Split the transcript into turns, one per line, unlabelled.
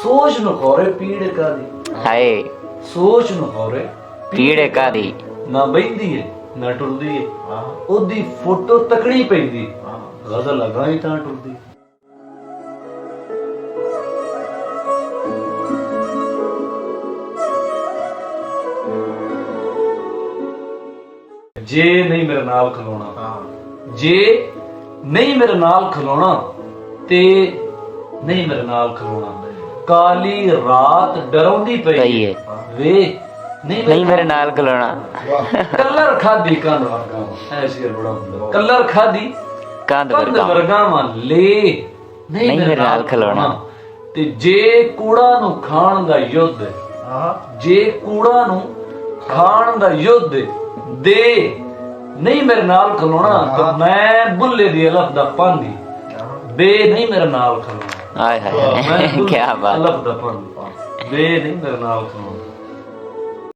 सोच न खोरे पीड़ कादी
हाय
सोच न खोरे
पीड़ कादी
ना बहिंदी है ना टुरदी है ओदी फोटो तकनी पैंदी गजल लगाई तां टुरदी जे नहीं मेरे नाल खलोना जे नहीं मेरे नाल खलोना ते नहीं मेरे नाल खलोना काली रात डराउंदी पई है वे नहीं मेरे नाल खलोना कलर खादी कंद वर्गा ऐसी बड़ा मतलब कलर खादी कंद वर्गा ले नहीं मेरे नाल खलोना ते जे कूड़ा नु खाण दा युद्ध जे कूड़ा नु खाण दा युद्ध दे नहीं मेरे नाल खलोना तो मैं बुल्ले दी अलफ दा पांदी बे नहीं मेरे नाल खलोना
हाय हाय क्या बात
अलफ दा पांदी बे नहीं मेरे नाल खलोना